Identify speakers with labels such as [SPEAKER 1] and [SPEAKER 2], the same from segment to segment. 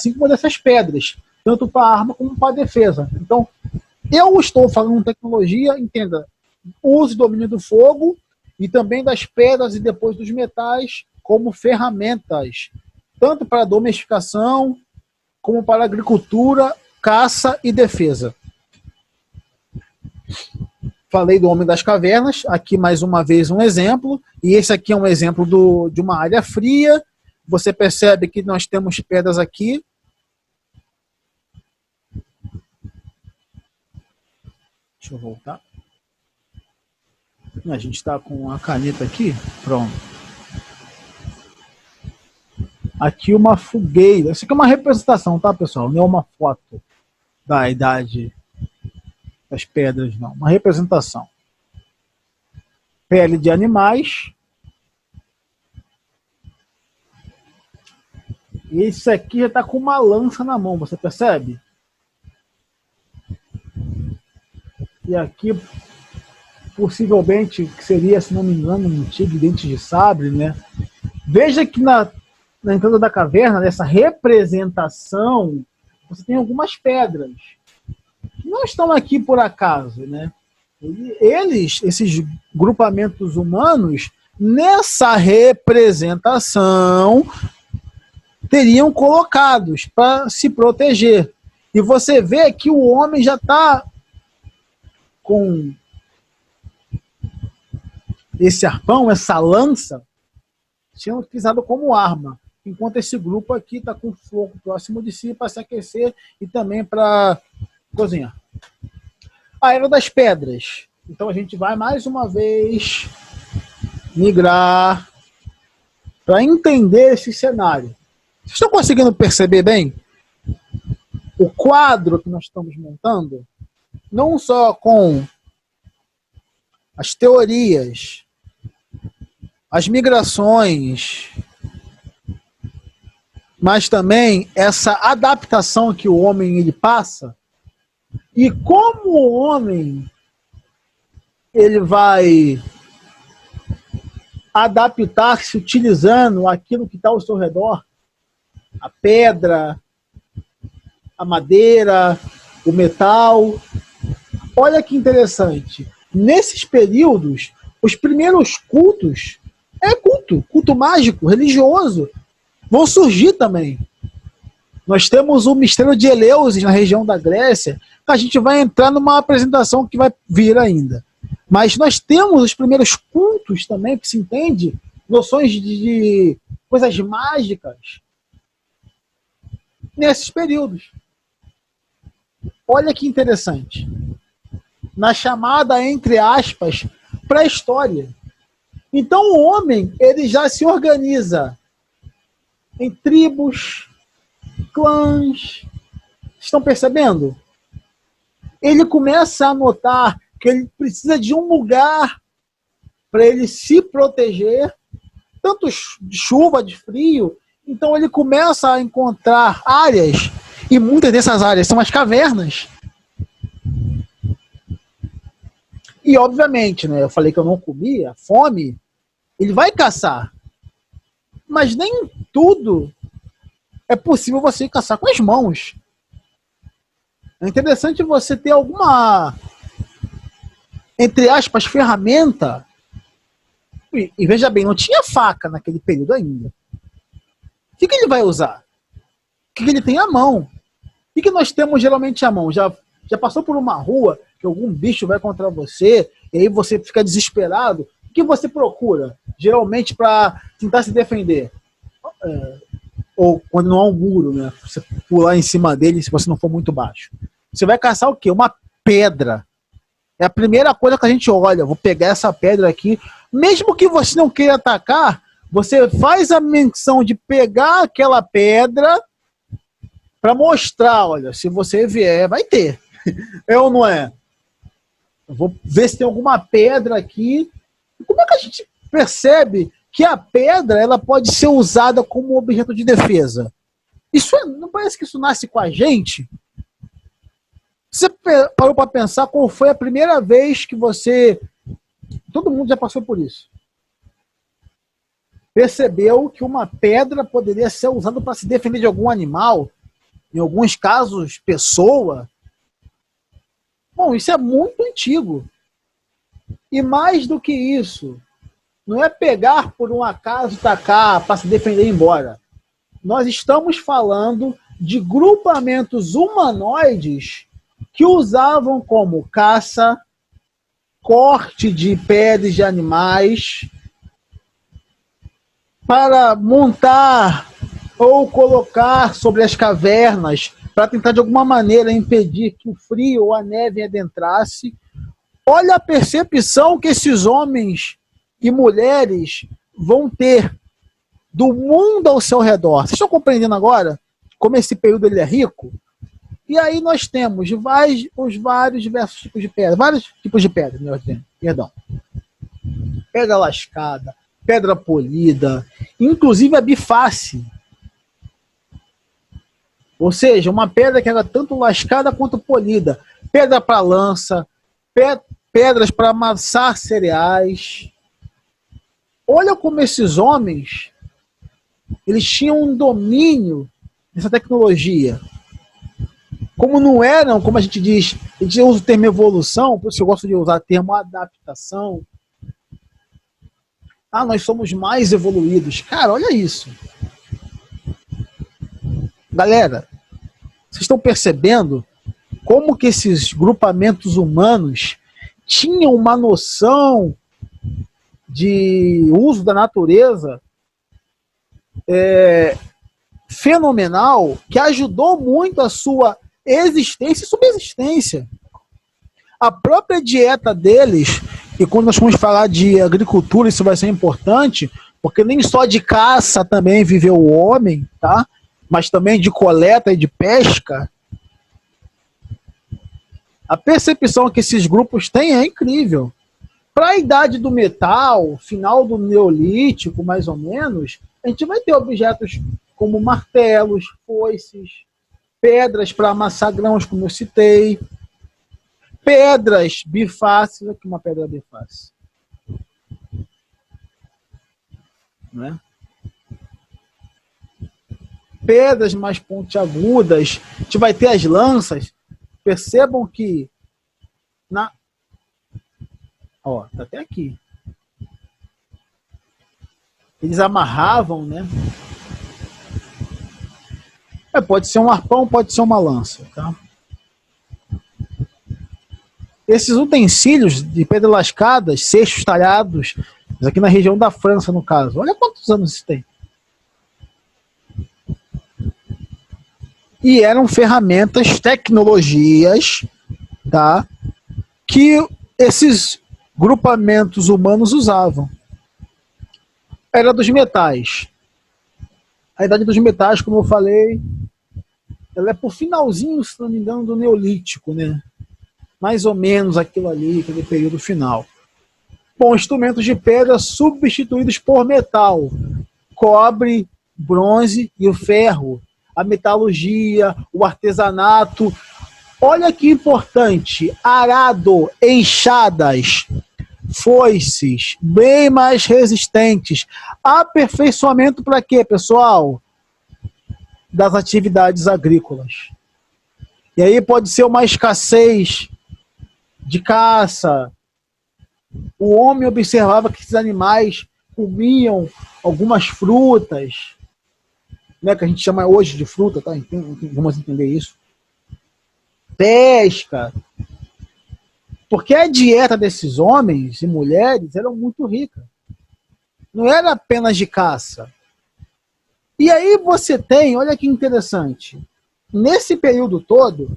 [SPEAKER 1] assim como dessas pedras, tanto para arma como para defesa. Então, eu estou falando tecnologia, entenda, uso e domínio do fogo e também das pedras e depois dos metais como ferramentas, tanto para domesticação como para agricultura, caça e defesa. Falei do Homem das Cavernas, aqui mais uma vez um exemplo, e esse aqui é um exemplo de uma área fria. Você percebe que nós temos pedras aqui. Deixa eu voltar. A gente está com a caneta aqui, pronto. Aqui uma fogueira. Isso aqui é uma representação, tá, pessoal? Não é uma foto da idade das pedras, não. Uma representação. Pele de animais. E esse aqui já está com uma lança na mão, você percebe? E aqui, possivelmente, que seria, se não me engano, um tigre de dentes de sabre, né? Veja que na entrada da caverna, nessa representação, você tem algumas pedras. Que não estão aqui por acaso, né? Eles, esses grupamentos humanos, nessa representação, teriam colocados para se proteger. E você vê que o homem já está com esse arpão, essa lança, sendo utilizado como arma, enquanto esse grupo aqui está com fogo próximo de si para se aquecer e também para cozinhar. A Era das Pedras. Então a gente vai mais uma vez migrar para entender esse cenário. Vocês estão conseguindo perceber bem o quadro que nós estamos montando? Não só com as teorias, as migrações, mas também essa adaptação que o homem ele passa e como o homem ele vai adaptar-se utilizando aquilo que está ao seu redor, a pedra, a madeira, o metal. Olha que interessante. Nesses períodos, os primeiros cultos, culto mágico, religioso, vão surgir também. Nós temos o mistério de Eleusis na região da Grécia, que a gente vai entrar numa apresentação que vai vir ainda. Mas nós temos os primeiros cultos também, que se entende, noções de coisas mágicas, nesses períodos. Olha que interessante. Na chamada, entre aspas, pré-história. Então o homem ele já se organiza em tribos, clãs. Estão percebendo? Ele começa a notar que ele precisa de um lugar para ele se proteger, tanto de chuva, de frio. Então ele começa a encontrar áreas, e muitas dessas áreas são as cavernas. E obviamente, né, eu falei que eu não comia, fome, ele vai caçar. Mas nem tudo é possível você caçar com as mãos. É interessante você ter alguma, entre aspas, ferramenta. E veja bem, não tinha faca naquele período ainda. O que ele vai usar? O que ele tem à mão? O que nós temos geralmente à mão? Já passou por uma rua que algum bicho vai contra você e aí você fica desesperado? O que você procura? Geralmente para tentar se defender. Ou quando não há um muro, né? Você pular em cima dele se você não for muito baixo. Você vai caçar o quê? Uma pedra. É a primeira coisa que a gente olha. Vou pegar essa pedra aqui. Mesmo que você não queira atacar, você faz a menção de pegar aquela pedra para mostrar, olha, se você vier, vai ter. É ou não é? Eu vou ver se tem alguma pedra aqui. Como é que a gente percebe que a pedra ela pode ser usada como objeto de defesa? Isso não parece que isso nasce com a gente? Você parou para pensar qual foi a primeira vez que você... Todo mundo já passou por isso. Percebeu que uma pedra poderia ser usada para se defender de algum animal? em alguns casos, pessoa. Bom, isso é muito antigo. E mais do que isso, não é pegar por um acaso, tacar para se defender e ir embora. Nós estamos falando de grupamentos humanoides que usavam como caça, corte de peles de animais, para montar ou colocar sobre as cavernas, para tentar de alguma maneira impedir que o frio ou a neve adentrasse. Olha a percepção que esses homens e mulheres vão ter do mundo ao seu redor. Vocês estão compreendendo agora como esse período ele é rico? E aí nós temos os vários diversos tipos de pedra, vários tipos de pedra, melhor dizendo, perdão. Pedra lascada, pedra polida, inclusive a biface. Ou seja, uma pedra que era tanto lascada quanto polida. Pedra para lança, pedras para amassar cereais. Olha como esses homens, eles tinham um domínio dessa tecnologia. Como não eram, como a gente diz, a gente usa o termo evolução, por isso eu gosto de usar o termo adaptação. Ah, nós somos mais evoluídos. Cara, olha isso. Galera, vocês estão percebendo como que esses grupamentos humanos tinham uma noção de uso da natureza fenomenal, que ajudou muito a sua existência e subsistência. A própria dieta deles, e quando nós vamos falar de agricultura, isso vai ser importante, porque nem só de caça também viveu o homem, tá? Mas também de coleta e de pesca. A percepção que esses grupos têm é incrível. Para a idade do metal, final do Neolítico, mais ou menos, a gente vai ter objetos como martelos, foices, pedras para amassar grãos, como eu citei, pedras bifaces. Aqui uma pedra biface. Não é? Pedras mais pontiagudas, a gente vai ter as lanças. Percebam que ó, tá até aqui. Eles amarravam, né? Pode ser um arpão, pode ser uma lança, tá? Esses utensílios de pedra lascadas, seixos talhados, aqui na região da França, no caso. Olha quantos anos isso tem. E eram ferramentas, tecnologias, tá? Que esses grupamentos humanos usavam. Era dos metais. A idade dos metais, como eu falei, ela é por finalzinho, se não me engano, do Neolítico, né? Mais ou menos aquilo ali, aquele período final. Bom, instrumentos de pedra substituídos por metal. Cobre, bronze e o ferro. A metalurgia, o artesanato. Olha que importante. Arado, enxadas, foices, bem mais resistentes. Aperfeiçoamento para quê, pessoal? Das atividades agrícolas. E aí pode ser uma escassez de caça. O homem observava que esses animais comiam algumas frutas, né, que a gente chama hoje de fruta, tá? Vamos entender isso. Pesca. Porque a dieta desses homens e mulheres era muito rica. Não era apenas de caça. E aí você tem, olha que interessante, nesse período todo,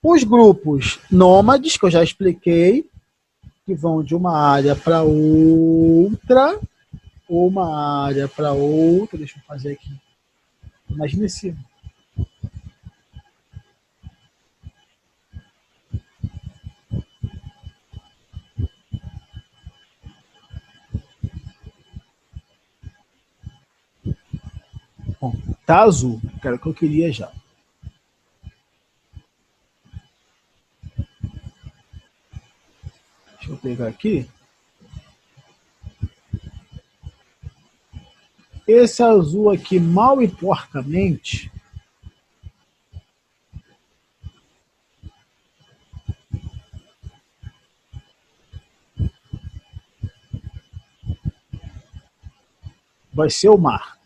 [SPEAKER 1] os grupos nômades, que eu já expliquei, que vão de uma área para outra, deixa eu fazer aqui. Imagina esse... Bom, tá azul, que era o que eu queria já. Deixa eu pegar aqui. Esse azul aqui, mal e porcamente, Vai ser o mar.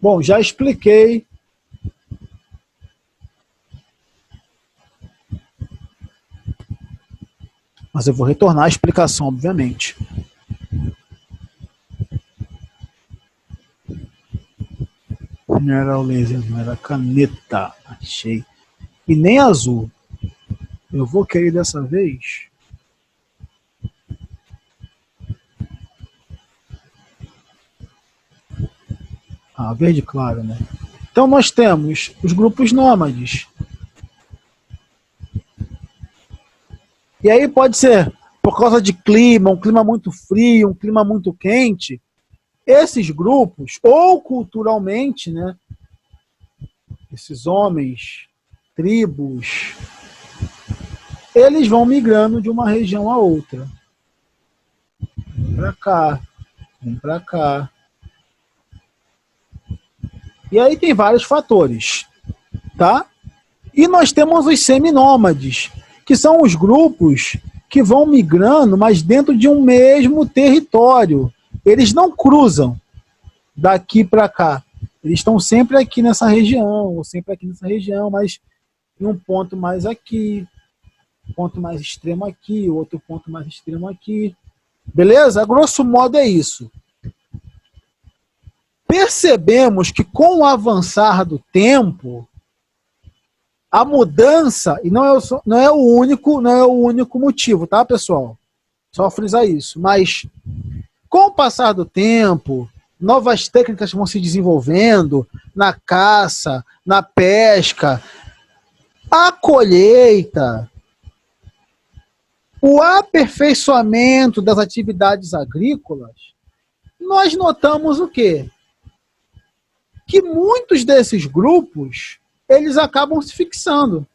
[SPEAKER 1] Bom, já expliquei. Mas eu vou retornar à explicação, obviamente. Não era o laser, não era a caneta. Achei. E nem azul. Eu vou querer dessa vez. Ah, verde claro, né? Então nós temos os grupos nômades. E aí pode ser por causa de clima, um clima muito frio, um clima muito quente. Esses grupos, ou culturalmente, né? Esses homens, tribos, eles vão migrando de uma região a outra. Vem pra cá, vem pra cá. E aí tem vários fatores, tá? E nós temos os seminômades, que são os grupos que vão migrando, mas dentro de um mesmo território. Eles não cruzam daqui para cá. Eles estão sempre aqui nessa região, ou sempre aqui nessa região, mas em um ponto mais aqui, um ponto mais extremo aqui, outro ponto mais extremo aqui. Beleza? A grosso modo é isso. Percebemos que com o avançar do tempo, a mudança, e não é o único motivo, tá, pessoal? Só frisar isso. Mas com o passar do tempo, novas técnicas vão se desenvolvendo na caça, na pesca, a colheita, o aperfeiçoamento das atividades agrícolas, nós notamos o quê? Que muitos desses grupos, eles acabam se fixando.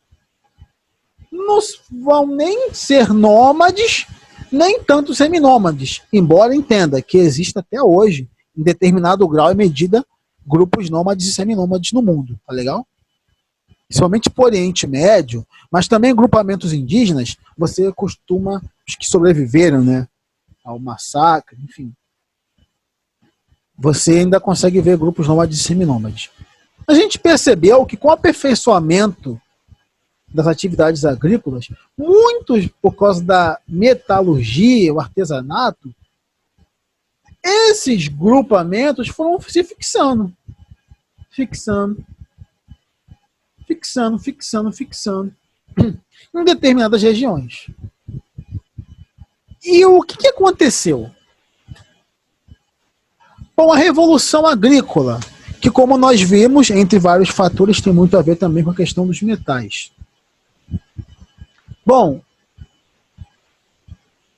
[SPEAKER 1] Não vão nem ser nômades, nem tanto seminômades, embora entenda que existe até hoje, em determinado grau e medida, grupos nômades e seminômades no mundo, tá legal? Principalmente por Oriente Médio, mas também grupamentos indígenas, você costuma, os que sobreviveram, né, ao massacre, enfim, você ainda consegue ver grupos nômades e seminômades. A gente percebeu que com o aperfeiçoamento das atividades agrícolas, muitos, por causa da metalurgia, o artesanato, esses grupamentos foram se fixando. Fixando em determinadas regiões. E o que aconteceu? Bom, a Revolução Agrícola, que como nós vimos, entre vários fatores, tem muito a ver também com a questão dos metais. Bom,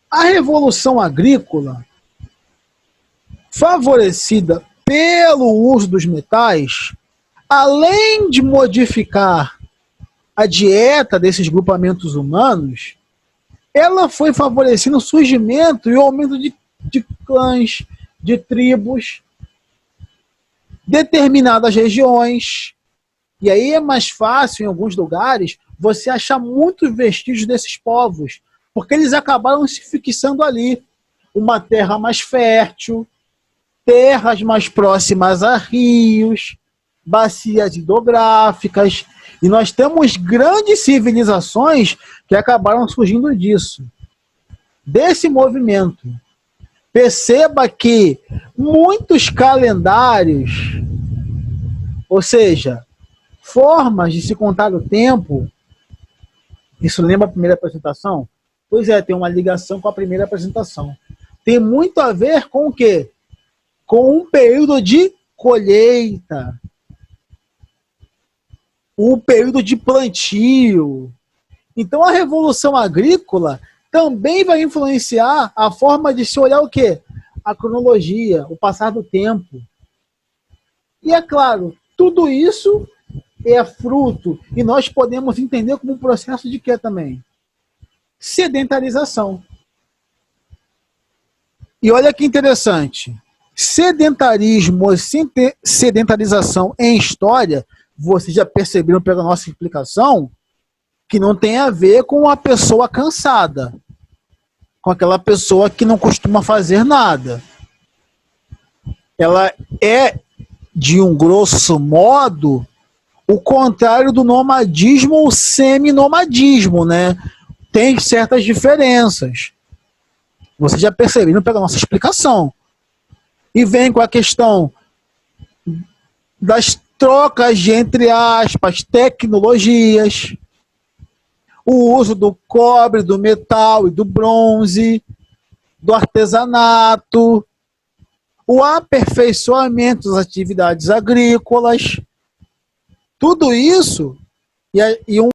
[SPEAKER 1] a Revolução Agrícola, favorecida pelo uso dos metais, além de modificar a dieta desses grupamentos humanos, ela foi favorecendo o surgimento e o aumento de clãs, de tribos, determinadas regiões. E aí é mais fácil, em alguns lugares, você achar muitos vestígios desses povos, porque eles acabaram se fixando ali. Uma terra mais fértil, terras mais próximas a rios, bacias hidrográficas, e nós temos grandes civilizações que acabaram surgindo disso, desse movimento. Perceba que muitos calendários, ou seja, formas de se contar o tempo, isso lembra a primeira apresentação? Pois é, tem uma ligação com a primeira apresentação. Tem muito a ver com o quê? Com um período de colheita, o período de plantio. Então a Revolução Agrícola também vai influenciar a forma de se olhar o quê? A cronologia, o passar do tempo. E é claro, tudo isso é fruto, e nós podemos entender como um processo de quê também? Sedentarização. E olha que interessante, sedentarismo e sedentarização em história, vocês já perceberam pela nossa explicação, que não tem a ver com a pessoa cansada, com aquela pessoa que não costuma fazer nada. ela é, de um grosso modo, o contrário do nomadismo ou semi-nomadismo, né? Tem certas diferenças. Você já percebeu pela nossa explicação. E vem com a questão das trocas de, entre aspas, tecnologias, o uso do cobre, do metal e do bronze, do artesanato, o aperfeiçoamento das atividades agrícolas, tudo isso e um